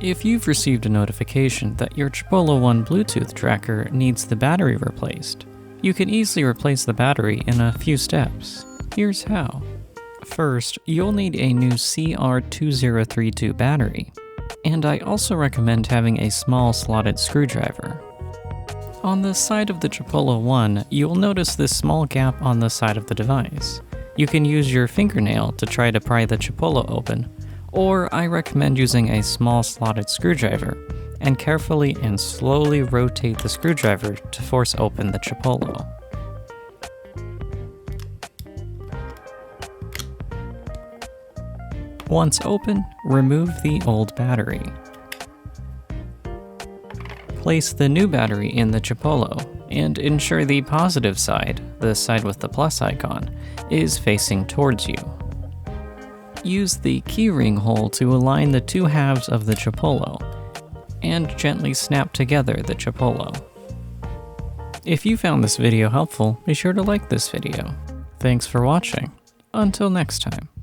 If you've received a notification that your Chipolo ONE Bluetooth tracker needs the battery replaced, you can easily replace the battery in a few steps. Here's how. First, you'll need a new CR2032 battery, and I also recommend having a small slotted screwdriver. On the side of the Chipolo ONE, you'll notice this small gap on the side of the device. You can use your fingernail to try to pry the Chipolo open, or I recommend using a small slotted screwdriver and carefully and slowly rotate the screwdriver to force open the Chipolo. Once open, remove the old battery. Place the new battery in the Chipolo and ensure the positive side, the side with the plus icon, is facing towards you. Use the keyring hole to align the two halves of the Chipolo and gently snap together the Chipolo. If you found this video helpful, be sure to like this video. Thanks for watching. Until next time.